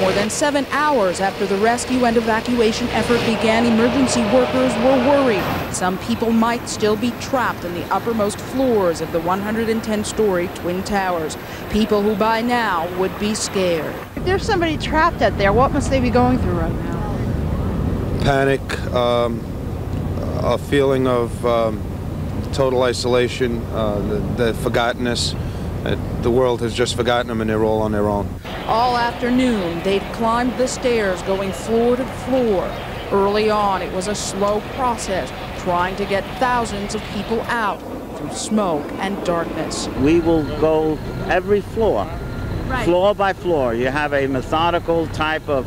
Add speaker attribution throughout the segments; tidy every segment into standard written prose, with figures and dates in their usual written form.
Speaker 1: More than 7 hours after the rescue and evacuation effort began, emergency workers were worried some people might still be trapped in the uppermost floors of the 110-story Twin Towers. People who by now would be scared.
Speaker 2: If there's somebody trapped out there, what must they be going through right now?
Speaker 3: Panic, a feeling of total isolation, the forgottenness. The world has just forgotten them and they're all on their own.
Speaker 1: All afternoon, they'd climbed the stairs going floor to floor. Early on, it was a slow process, trying to get thousands of people out through smoke and darkness.
Speaker 4: We will go every floor,
Speaker 1: Right.
Speaker 4: floor by floor. You have a methodical type of,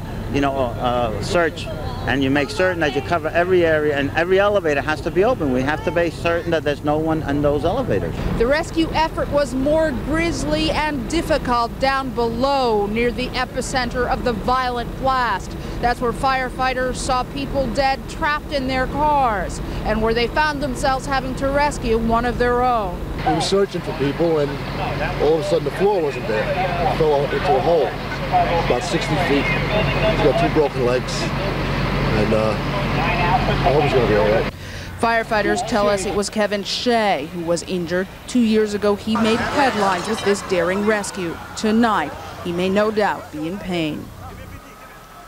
Speaker 4: search, and you make certain that you cover every area, and every elevator has to be open. We have to be certain that there's no one in those elevators.
Speaker 1: The rescue effort was more grisly and difficult down below, near the epicenter of the violent blast. That's where firefighters saw people dead, trapped in their cars, and where they found themselves having to rescue one of their own.
Speaker 5: We were searching for people, and all of a sudden the floor wasn't there. It fell into a hole, about 60 feet. He's got 2 broken legs, and I hope he's going to be all right.
Speaker 1: Firefighters tell us it was Kevin Shea who was injured. 2 years ago, he made headlines with this daring rescue. Tonight, he may no doubt be in pain.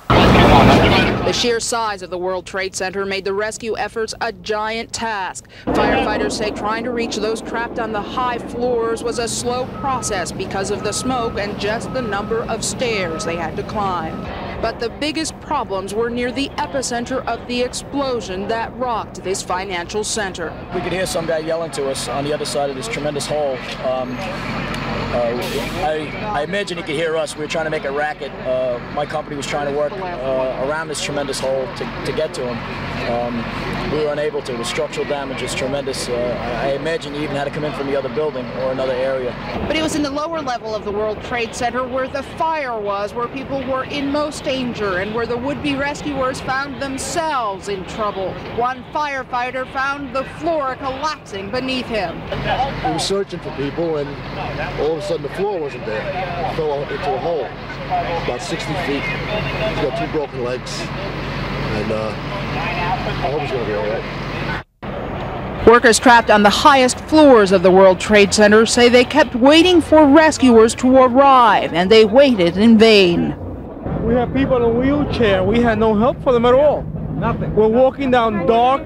Speaker 1: The sheer size of the World Trade Center made the rescue efforts a giant task. Firefighters say trying to reach those trapped on the high floors was a slow process because of the smoke and just the number of stairs they had to climb. But the biggest problems were near the epicenter of the explosion that rocked this financial center.
Speaker 6: We could hear some guy yelling to us on the other side of this tremendous hole. I imagine he could hear us. We were trying to make a racket. My company was trying to work around this tremendous hole to get to him. We were unable to. The structural damage is tremendous. I imagine he even had to come in from the other building or another area.
Speaker 1: But it was in the lower level of the World Trade Center where the fire was, where people were in most danger, and where the would-be rescuers found themselves in trouble. One firefighter found the floor collapsing beneath him.
Speaker 5: We were searching for people, and all of a sudden the floor wasn't there. It fell into a hole, about 60 feet. He's got 2 broken legs, and I hope he's going to be all right.
Speaker 1: Workers trapped on the highest floors of the World Trade Center say they kept waiting for rescuers to arrive, and they waited in vain.
Speaker 7: We have people in a wheelchair. We had no help for them at all. Nothing. We're walking down dark,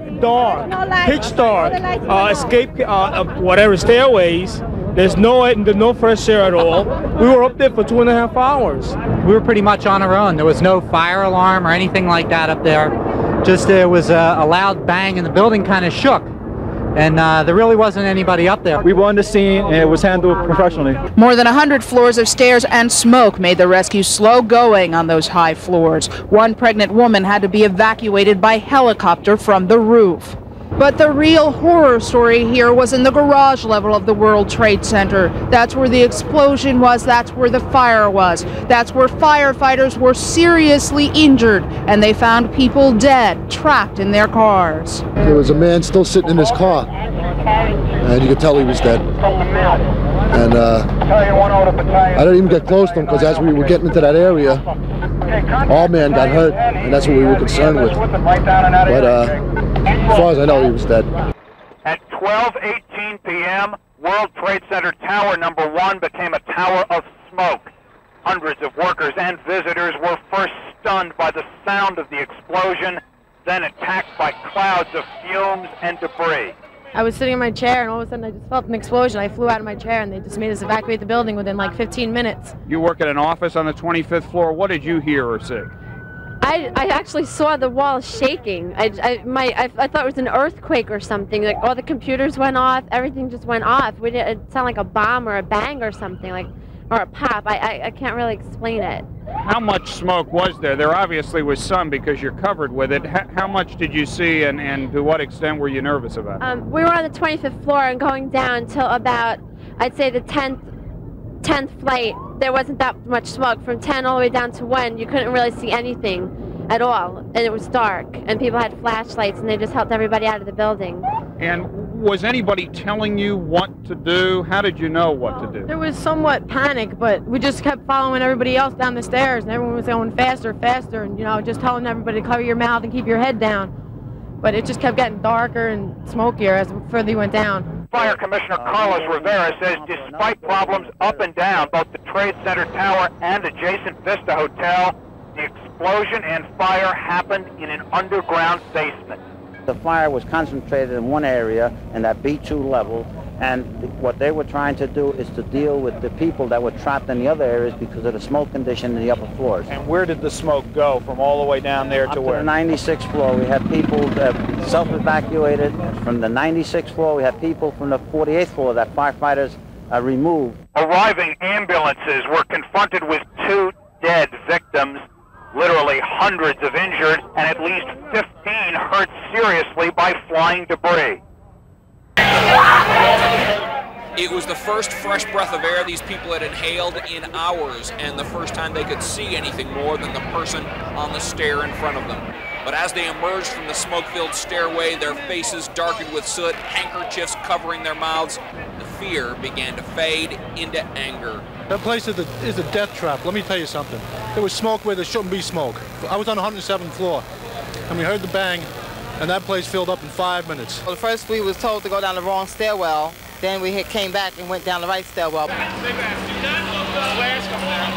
Speaker 7: pitch dark, whatever stairways. There's no fresh air at all. We were up there for 2.5 hours.
Speaker 8: We were pretty much on our own. There was no fire alarm or anything like that up there. Just there was a loud bang and the building kind of shook. And there really wasn't anybody up there.
Speaker 7: We were on the scene and it was handled professionally.
Speaker 1: More than 100 floors of stairs and smoke made the rescue slow going on those high floors. One pregnant woman had to be evacuated by helicopter from the roof. But the real horror story here was in the garage level of the World Trade Center. That's where the explosion was, that's where the fire was. That's where firefighters were seriously injured, and they found people dead, trapped in their cars.
Speaker 5: There was a man still sitting in his car, and you could tell he was dead. And I didn't even get close to him, because as we were getting into that area, our man got hurt, and that's what we were concerned with. But as far as I know, he was dead.
Speaker 9: At 12:18 p.m., World Trade Center Tower number 1 became a tower of smoke. Hundreds of workers and visitors were first stunned by the sound of the explosion, then attacked by clouds of fumes and debris.
Speaker 10: I was sitting in my chair, and all of a sudden I just felt an explosion. I flew out of my chair, and they just made us evacuate the building within like 15 minutes.
Speaker 11: You work at an office on the 25th floor. What did you hear or see?
Speaker 10: I actually saw the walls shaking. I thought it was an earthquake or something. Like all the computers went off, everything just went off. It sounded like a bomb or a bang or something, or a pop. I can't really explain it.
Speaker 11: How much smoke was there? There obviously was some because you're covered with it. How much did you see, and to what extent were you nervous about it?
Speaker 10: We were on the 25th floor and going down till about, I'd say the 10th flight. There wasn't that much smoke. From 10 all the way down to 1, you couldn't really see anything. at all, and it was dark, and people had flashlights, and they just helped everybody out of the building.
Speaker 11: And was anybody telling you what to do? How did you know what to do?
Speaker 12: There was somewhat panic, but we just kept following everybody else down the stairs, and everyone was going faster, faster, and, you know, just telling everybody to cover your mouth and keep your head down. But it just kept getting darker and smokier as further you went down.
Speaker 9: Fire Commissioner Carlos Rivera says despite problems up and down both the Trade Center Tower and adjacent Vista Hotel, the explosion and fire happened in an underground basement.
Speaker 4: The fire was concentrated in one area in that B2 level, and what they were trying to do is to deal with the people that were trapped in the other areas because of the smoke condition in the upper floors.
Speaker 11: And where did the smoke go from all the way down there to where?
Speaker 4: Up to the 96th floor. We had people that self-evacuated. From the 96th floor, we had people from the 48th floor that firefighters removed.
Speaker 9: Arriving ambulances were confronted with 2 dead victims, literally hundreds of injured, and at least 15 hurt seriously by flying debris.
Speaker 13: It was the first fresh breath of air these people had inhaled in hours, and the first time they could see anything more than the person on the stair in front of them. But as they emerged from the smoke-filled stairway, their faces darkened with soot, handkerchiefs covering their mouths, the fear began to fade into anger.
Speaker 5: That place is a death trap. Let me tell you something. There was smoke where there shouldn't be smoke. I was on the 107th floor, and we heard the bang, and that place filled up in 5 minutes.
Speaker 14: Well, first we was told to go down the wrong stairwell. Then we came back and went down the right stairwell.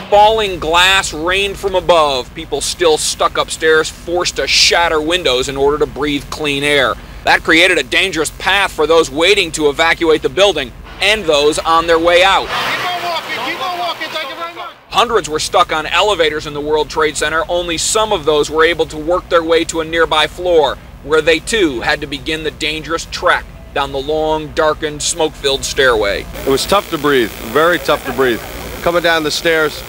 Speaker 13: Falling glass rained from above. People still stuck upstairs forced to shatter windows in order to breathe clean air. That created a dangerous path for those waiting to evacuate the building and those on their way out.
Speaker 5: Keep on walking, thank you very much.
Speaker 13: Hundreds were stuck on elevators in the World Trade Center. Only some of those were able to work their way to a nearby floor, where they too had to begin the dangerous trek down the long, darkened, smoke-filled stairway.
Speaker 15: It was tough to breathe, very tough to breathe. Coming down the stairs,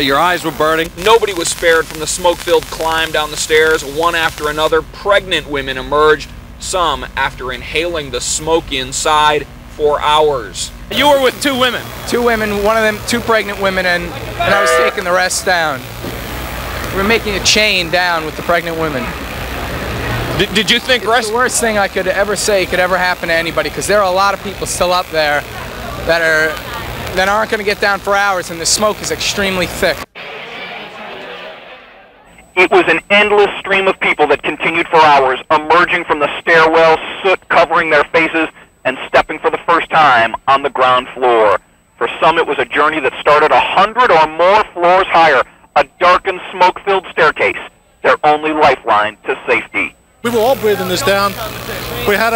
Speaker 15: your eyes were burning.
Speaker 13: Nobody was spared from the smoke-filled climb down the stairs. One after another, pregnant women emerged, some after inhaling the smoke inside for hours.
Speaker 16: You were with 2 women? 2 women, one of them 2 pregnant women, and I was taking the rest down. We were making a chain down with the pregnant women.
Speaker 11: Did you think
Speaker 16: it's the worst thing I could ever say could ever happen to anybody, because there are a lot of people still up there that aren't going to get down for hours, and the smoke is extremely thick.
Speaker 9: It was an endless stream of people that continued for hours, emerging from the stairwell, soot covering their faces, and stepping for the first time on the ground floor. For some, it was a journey that started 100 or more floors higher, a darkened, smoke-filled staircase, their only lifeline to safety.
Speaker 5: We were all breathing this down. We had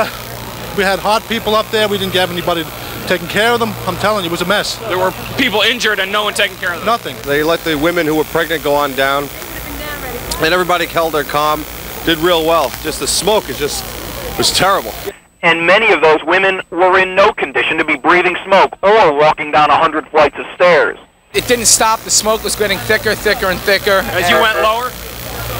Speaker 5: hot people up there. We didn't have anybody taking care of them. I'm telling you, it was a mess.
Speaker 16: There were people injured and no one taking care of them.
Speaker 5: Nothing.
Speaker 15: They let the women who were pregnant go on down, and everybody held their calm, did real well. Just the smoke was terrible.
Speaker 9: And many of those women were in no condition to be breathing smoke or walking down 100 flights of stairs.
Speaker 16: It didn't stop. The smoke was getting thicker, thicker, and thicker.
Speaker 11: As you went lower?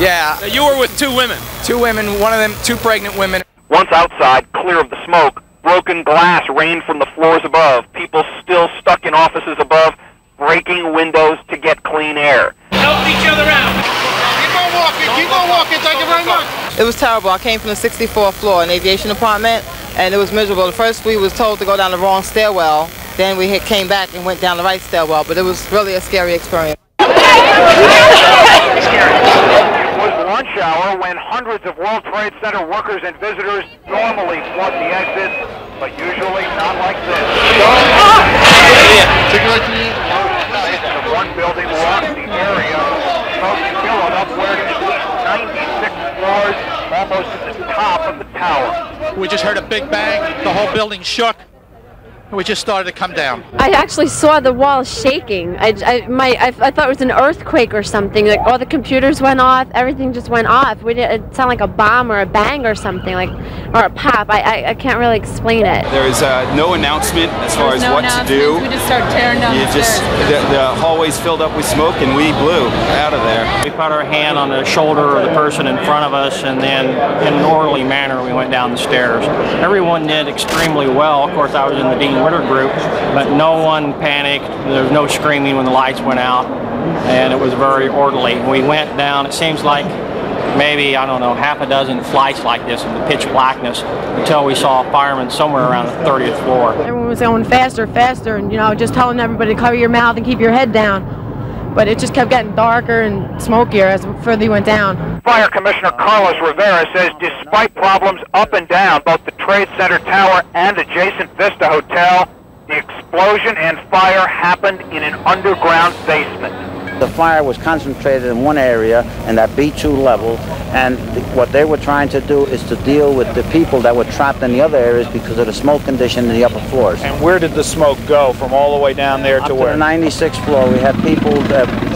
Speaker 16: Yeah.
Speaker 11: You were with 2 women?
Speaker 16: 2 women, one of them 2 pregnant women.
Speaker 9: Once outside, clear of the smoke, broken glass rained from the floors above. People still stuck in offices above, breaking windows to get clean air.
Speaker 16: Help each other out.
Speaker 5: Keep on walking, thank you very much.
Speaker 14: It was terrible. I came from the 64th floor in the aviation department, and it was miserable. At first we was told to go down the wrong stairwell. Then we came back and went down the right stairwell, but it was really a scary experience.
Speaker 9: It was lunch hour when hundreds of World Trade Center workers and visitors normally flood the exits, but usually not like this. The one building rocked the area, smoke billowed upward at least 96 floors, almost at the top of the tower.
Speaker 17: We just heard a big bang, the whole building shook. We just started to come down.
Speaker 10: I actually saw the wall shaking. I thought it was an earthquake or something. Like all the computers went off, everything just went off. It sounded like a bomb or a bang or something, or a pop. I can't really explain it.
Speaker 18: There was no announcement as far as what to do.
Speaker 19: We just started tearing down the stairs.
Speaker 18: The hallways filled up with smoke, and we blew out of there.
Speaker 20: We put our hand on the shoulder of the person in front of us, and then in an orderly manner we went down the stairs. Everyone did extremely well. Of course, I was in the Dean Witter group, but no one panicked. There was no screaming when the lights went out. and it was very orderly. We went down, it seems like maybe, I don't know, half a dozen flights like this in the pitch blackness until we saw a fireman somewhere around the 30th floor.
Speaker 12: Everyone was going faster, faster, and just telling everybody to cover your mouth and keep your head down. But it just kept getting darker and smokier as further you went down.
Speaker 9: Fire Commissioner Carlos Rivera says despite problems up and down both the Trade Center Tower and adjacent Vista Hotel, the explosion and fire happened in an underground basement.
Speaker 4: The fire was concentrated in one area, in that B2 level, and what they were trying to do is to deal with the people that were trapped in the other areas because of the smoke condition in the upper floors.
Speaker 11: And where did the smoke go from all the way down there to where?
Speaker 4: To the 96th floor. We had people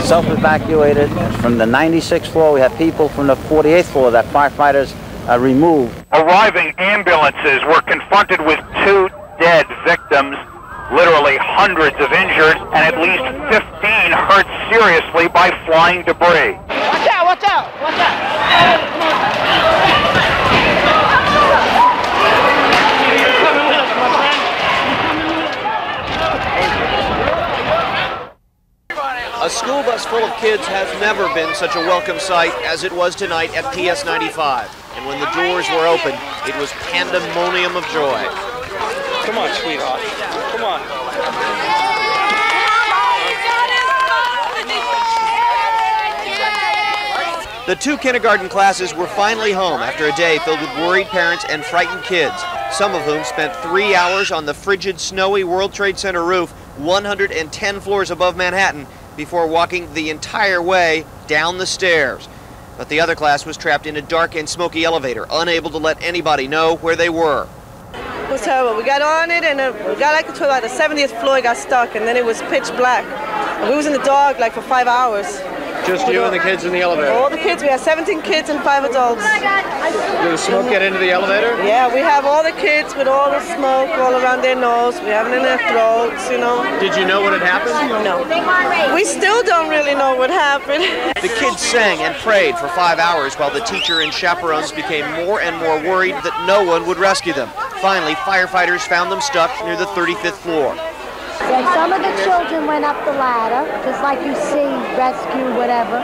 Speaker 4: self-evacuated from the 96th floor. We had people from the 48th floor that firefighters removed.
Speaker 9: Arriving ambulances were confronted with 2 dead victims, literally hundreds of injured, and at least 15 hurt seriously by flying debris.
Speaker 19: Watch out, watch out, watch out!
Speaker 21: A school bus full of kids has never been such a welcome sight as it was tonight at PS 95. And when the doors were open, it was pandemonium of joy.
Speaker 11: Come on, sweetheart. Come on.
Speaker 21: The 2 kindergarten classes were finally home after a day filled with worried parents and frightened kids, some of whom spent 3 hours on the frigid, snowy World Trade Center roof 110 floors above Manhattan before walking the entire way down the stairs. But the other class was trapped in a dark and smoky elevator, unable to let anybody know where they were.
Speaker 22: It was terrible. We got on it and we got like to about the 70th floor, got stuck, and then it was pitch black. And we was in the dark like for 5 hours.
Speaker 21: Just you and the kids in the elevator?
Speaker 22: All the kids. We had 17 kids and 5 adults.
Speaker 21: Did the smoke get into the elevator?
Speaker 22: Yeah, we have all the kids with all the smoke all around their nose. We have it in their throats,
Speaker 21: Did you know what had happened?
Speaker 22: No. We still don't really know what happened.
Speaker 21: The kids sang and prayed for 5 hours while the teacher and chaperones became more and more worried that no one would rescue them. Finally, firefighters found them stuck near the 35th floor.
Speaker 23: And some of the children went up the ladder, just like you see, rescue, whatever.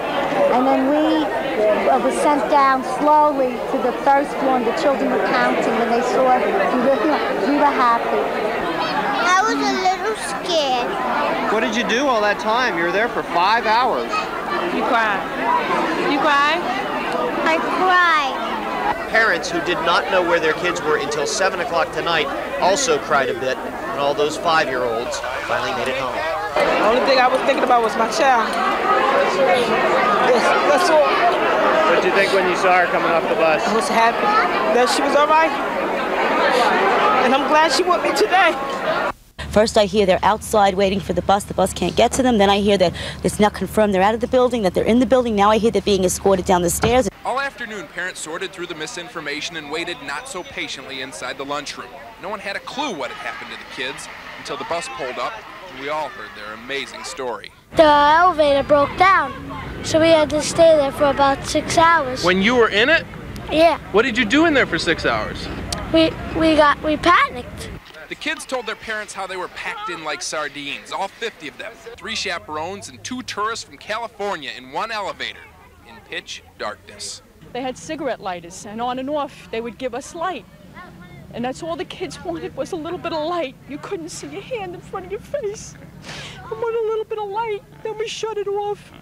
Speaker 23: And then we were sent down slowly to the first floor, and the children were counting, and they saw us. We were happy.
Speaker 24: I was a little scared.
Speaker 21: What did you do all that time? You were there for 5 hours.
Speaker 12: You cried. You cried?
Speaker 24: I cried.
Speaker 21: Parents who did not know where their kids were until 7 o'clock tonight also cried a bit, and all those 5-year-olds finally made it home.
Speaker 22: The only thing I was thinking about was my child. That's all.
Speaker 21: What did you think when you saw her coming off the bus?
Speaker 22: I was happy that she was all right. And I'm glad she with me today.
Speaker 25: First I hear they're outside waiting for the bus can't get to them. Then I hear that it's not confirmed they're out of the building, that they're in the building. Now I hear they're being escorted down the stairs.
Speaker 26: All afternoon, parents sorted through the misinformation and waited not so patiently inside the lunchroom. No one had a clue what had happened to the kids until the bus pulled up and we all heard their amazing story.
Speaker 23: The elevator broke down, so we had to stay there for about 6 hours.
Speaker 27: When you were in it?
Speaker 23: Yeah.
Speaker 27: What did you do in there for 6 hours?
Speaker 23: We panicked.
Speaker 26: The kids told their parents how they were packed in like sardines, all 50 of them. 3 chaperones and 2 tourists from California in one elevator in pitch darkness.
Speaker 28: They had cigarette lighters, and on and off they would give us light. And that's all the kids wanted, was a little bit of light. You couldn't see your hand in front of your face. I want a little bit of light, then we shut it off.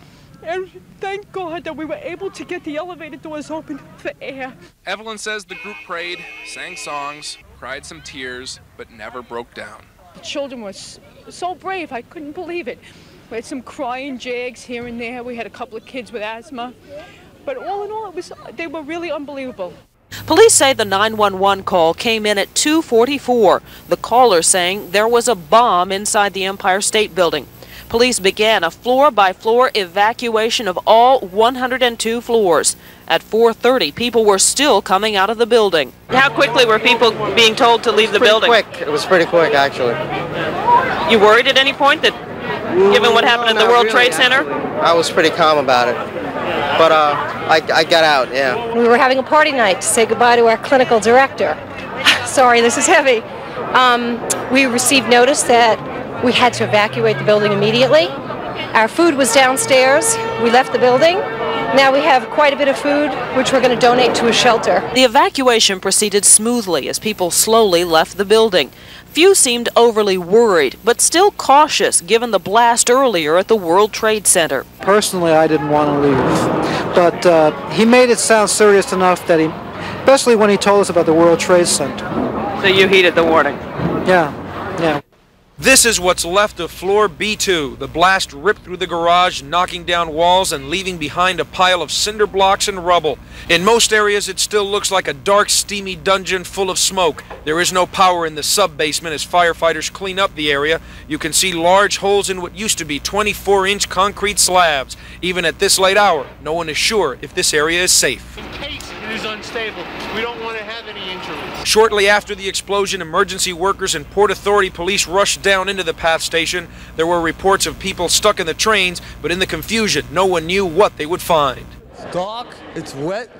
Speaker 28: And thank God that we were able to get the elevator doors open for air.
Speaker 26: Evelyn says the group prayed, sang songs, cried some tears, but never broke down.
Speaker 28: The children were so brave, I couldn't believe it. We had some crying jags here and there. We had a couple of kids with asthma. But all in all, they were really unbelievable.
Speaker 29: Police say the 911 call came in at 2:44. The caller saying there was a bomb inside the Empire State Building. Police began a floor-by-floor evacuation of all 102 floors. At 4:30, people were still coming out of the building. How quickly were people being told to leave the building?
Speaker 30: Quick. It was pretty quick, actually.
Speaker 29: You worried at any point that, given what happened at the World Trade Center?
Speaker 30: I was pretty calm about it. But I got out, yeah.
Speaker 31: We were having a party night to say goodbye to our clinical director. Sorry, this is heavy. We received notice that we had to evacuate the building immediately, Our food was downstairs. We left the building. Now we have quite a bit of food, which we're going to donate to a shelter.
Speaker 29: The evacuation proceeded smoothly as people slowly left the building. Few seemed overly worried, but still cautious given the blast earlier at the World Trade Center.
Speaker 1: Personally, I didn't want to leave, but he made it sound serious enough that especially when he told us about the World Trade Center.
Speaker 29: So you heeded the warning?
Speaker 1: Yeah.
Speaker 2: This is what's left of floor B2. The blast ripped through the garage, knocking down walls and leaving behind a pile of cinder blocks and rubble. In most areas, it still looks like a dark, steamy dungeon full of smoke. There is no power in the sub-basement as firefighters clean up the area. You can see large holes in what used to be 24-inch concrete slabs. Even at this late hour, no one is sure if this area is safe.
Speaker 3: In case it is unstable, we don't want to have any injuries.
Speaker 2: Shortly after the explosion, emergency workers and Port Authority police rushed down into the PATH station. There were reports of people stuck in the trains, but in the confusion, no one knew what they would find.
Speaker 5: It's dark, it's wet,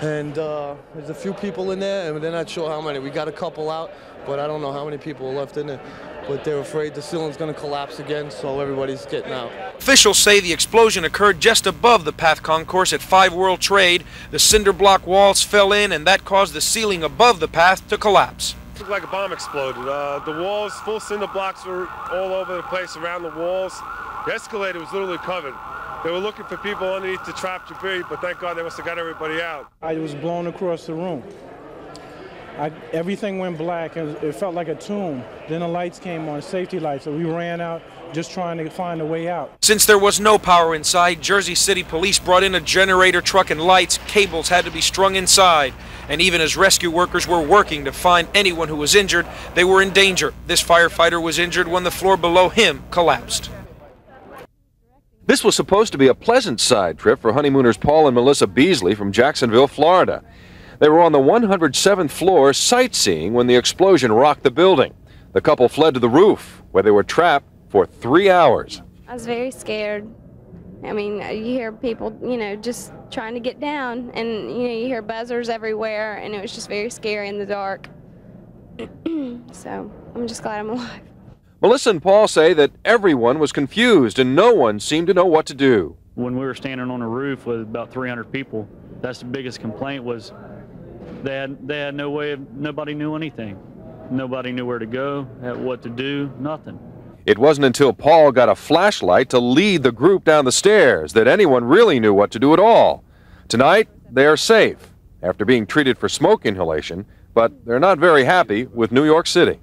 Speaker 5: and there's a few people in there, and they're not sure how many. We got a couple out, but I don't know how many people are left in there. But they're afraid the ceiling's going to collapse again, so everybody's getting out.
Speaker 2: Officials say the explosion occurred just above the PATH concourse at 5 World Trade. The cinder block walls fell in, and that caused the ceiling above the PATH to collapse.
Speaker 6: It looked like a bomb exploded. The walls, full cinder blocks were all over the place around the walls. The escalator was literally covered. They were looking for people underneath the trapped debris, but thank God they must have got everybody out.
Speaker 7: I was blown across the room. Everything went black, and it felt like a tomb. Then the lights came on, safety lights, so we ran out just trying to find a way out.
Speaker 2: Since there was no power inside, Jersey City police brought in a generator truck and lights. Cables had to be strung inside. And even as rescue workers were working to find anyone who was injured, they were in danger. This firefighter was injured when the floor below him collapsed.
Speaker 8: This was supposed to be a pleasant side trip for honeymooners Paul and Melissa Beasley from Jacksonville, Florida. They were on the 107th floor sightseeing when the explosion rocked the building. The couple fled to the roof, where they were trapped for 3 hours.
Speaker 13: I was very scared. I mean, you hear people, just trying to get down, and, you hear buzzers everywhere, and it was just very scary in the dark. So, I'm just glad I'm alive.
Speaker 8: Melissa and Paul say that everyone was confused and no one seemed to know what to do.
Speaker 14: When we were standing on a roof with about 300 people, that's the biggest complaint was they had no way of, nobody knew anything. Nobody knew where to go, what to do, nothing.
Speaker 8: It wasn't until Paul got a flashlight to lead the group down the stairs that anyone really knew what to do at all. Tonight, they are safe after being treated for smoke inhalation, but they're not very happy with New York City.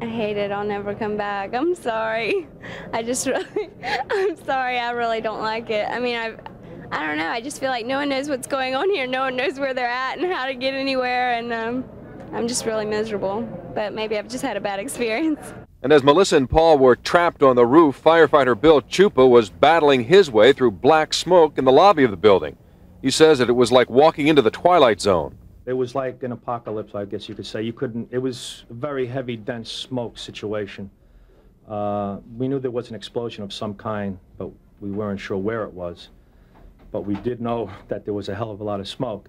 Speaker 13: I hate it. I'll never come back. I'm sorry. I'm sorry. I really don't like it. I mean, I don't know. I just feel like no one knows what's going on here. No one knows where they're at and how to get anywhere, and I'm just really miserable. But maybe I've just had a bad experience.
Speaker 8: And as Melissa and Paul were trapped on the roof, firefighter Bill Chupa was battling his way through black smoke in the lobby of the building. He says that it was like walking into the twilight zone.
Speaker 15: It was like an apocalypse, I guess you could say. It was a very heavy, dense smoke situation. We knew there was an explosion of some kind, but we weren't sure where it was. But we did know that there was a hell of a lot of smoke.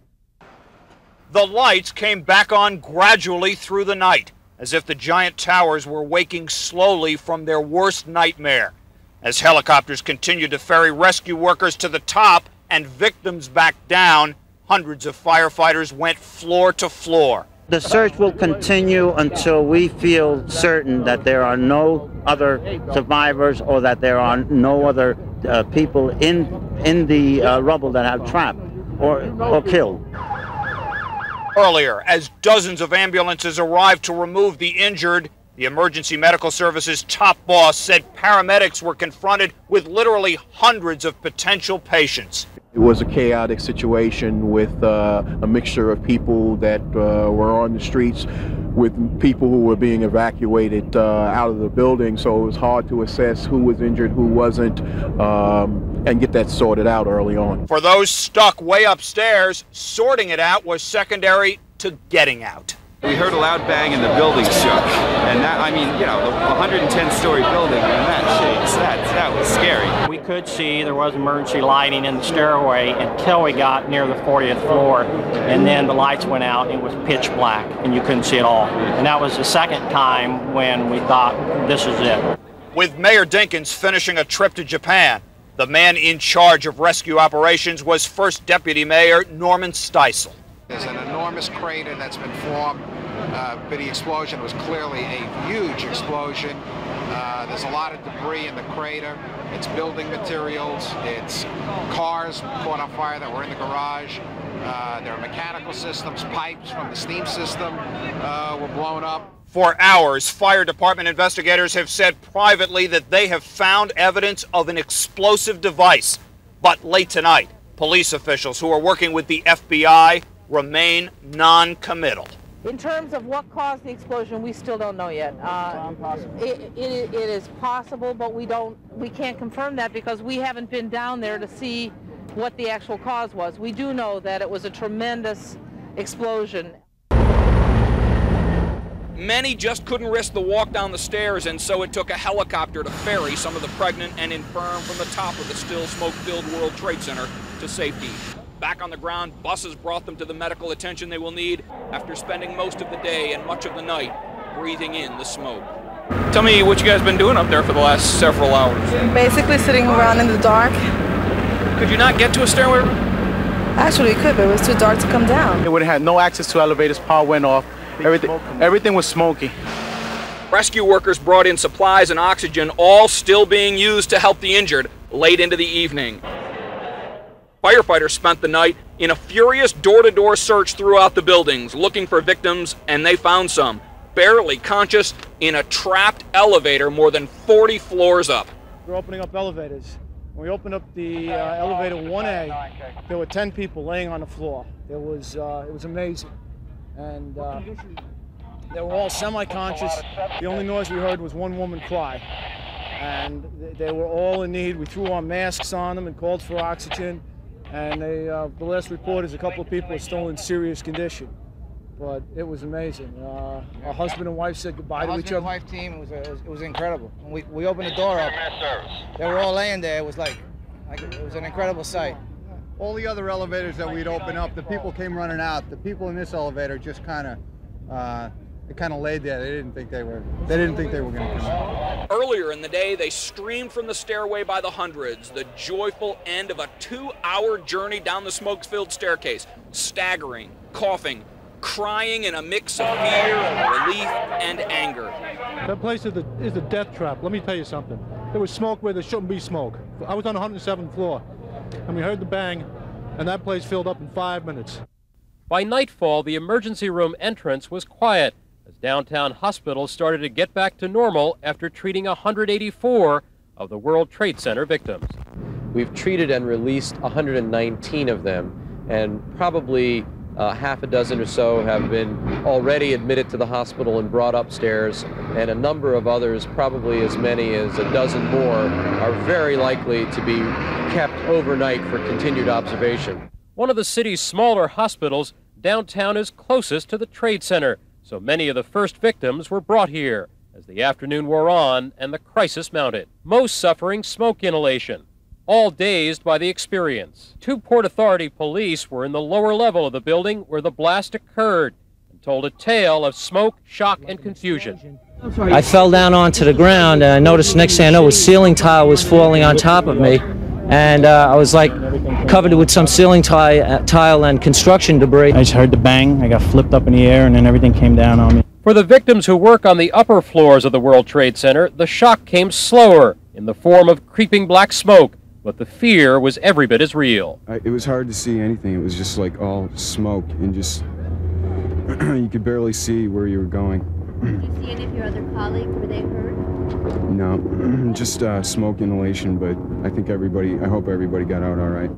Speaker 16: The lights came back on gradually through the night, as if the giant towers were waking slowly from their worst nightmare. As helicopters continued to ferry rescue workers to the top and victims back down, hundreds of firefighters went floor to floor.
Speaker 4: The search will continue until we feel certain that there are no other survivors or that there are no other people in the rubble that have trapped or killed.
Speaker 16: Earlier, as dozens of ambulances arrived to remove the injured, the Emergency Medical Services top boss said paramedics were confronted with literally hundreds of potential patients.
Speaker 32: It was a chaotic situation with a mixture of people that were on the streets with people who were being evacuated out of the building, so it was hard to assess who was injured, who wasn't, and get that sorted out early on.
Speaker 16: For those stuck way upstairs, sorting it out was secondary to getting out.
Speaker 18: We heard a loud bang and the building shook. And that, I mean, the 110-story building, and that shakes. That was scary.
Speaker 20: We could see there was emergency lighting in the stairway until we got near the 40th floor, and then the lights went out and it was pitch black and you couldn't see it all. And that was the second time when we thought, this is it.
Speaker 16: With Mayor Dinkins finishing a trip to Japan, the man in charge of rescue operations was First Deputy Mayor Norman Steisel.
Speaker 9: There's an enormous crater that's been formed, but the explosion was clearly a huge explosion. There's a lot of debris in the crater. It's building materials, it's cars caught on fire that were in the garage. There are mechanical systems, pipes from the steam system were blown up.
Speaker 16: For hours, fire department investigators have said privately that they have found evidence of an explosive device. But late tonight, police officials who are working with the FBI remain non-committal.
Speaker 10: In terms of what caused the explosion, we still don't know yet. It is possible, but we can't confirm that because we haven't been down there to see what the actual cause was. We do know that it was a tremendous explosion.
Speaker 16: Many just couldn't risk the walk down the stairs, and so it took a helicopter to ferry some of the pregnant and infirm from the top of the still smoke-filled World Trade Center to safety. Back on the ground, buses brought them to the medical attention they will need after spending most of the day and much of the night breathing in the smoke. Tell me what you guys been doing up there for the last several hours.
Speaker 10: Basically sitting around in the dark.
Speaker 16: Could you not get to a stairway?
Speaker 10: Actually, we could, but it was too dark to come down.
Speaker 11: It would have had no access to elevators, power went off, everything was smoky.
Speaker 16: Rescue workers brought in supplies and oxygen, all still being used to help the injured late into the evening. Firefighters spent the night in a furious door-to-door search throughout the buildings, looking for victims, and they found some, barely conscious in a trapped elevator more than 40 floors up.
Speaker 7: We're opening up elevators. When we opened up the elevator 1A, there were 10 people laying on the floor. It was amazing. And they were all semi-conscious. The only noise we heard was one woman cry. And they were all in need. We threw our masks on them and called for oxygen. And the last report is a couple of people are still in serious condition. But it was amazing. Our husband and wife said goodbye to each other.
Speaker 12: Husband and wife team, it was incredible. When we opened the door up, they were all laying there. It was like it was an incredible sight.
Speaker 17: All the other elevators that we'd open up, the people came running out. The people in this elevator just kind of laid there. They didn't think they were going to come out.
Speaker 16: Earlier in the day, they streamed from the stairway by the hundreds, the joyful end of a 2-hour journey down the smoke-filled staircase, staggering, coughing, crying in a mix of fear, relief, and anger.
Speaker 7: That place is a death trap. Let me tell you something. There was smoke where there shouldn't be smoke. I was on the 107th floor, and we heard the bang, and that place filled up in 5 minutes.
Speaker 19: By nightfall, the emergency room entrance was quiet as downtown hospitals started to get back to normal after treating 184 of the World Trade Center victims.
Speaker 21: We've treated and released 119 of them, and probably half a dozen or so have been already admitted to the hospital and brought upstairs, and a number of others, probably as many as a dozen more, are very likely to be kept overnight for continued observation.
Speaker 19: One of the city's smaller hospitals, downtown is closest to the Trade Center, so many of the first victims were brought here as the afternoon wore on and the crisis mounted, most suffering smoke inhalation, all dazed by the experience. 2 Port Authority police were in the lower level of the building where the blast occurred and told a tale of smoke, shock, and confusion.
Speaker 22: I fell down onto the ground and I noticed next thing I know, a ceiling tile was falling on top of me. And I was like covered with some ceiling tile and construction debris.
Speaker 20: I just heard the bang, I got flipped up in the air, and then everything came down on me.
Speaker 19: For the victims who work on the upper floors of the World Trade Center, the shock came slower in the form of creeping black smoke, but the fear was every bit as real.
Speaker 23: It was hard to see anything. It was just like all smoke and just, you could barely see where you were going.
Speaker 24: Did you see any of your other colleagues? Were they hurt?
Speaker 23: No, just smoke inhalation, but I hope everybody got out all right.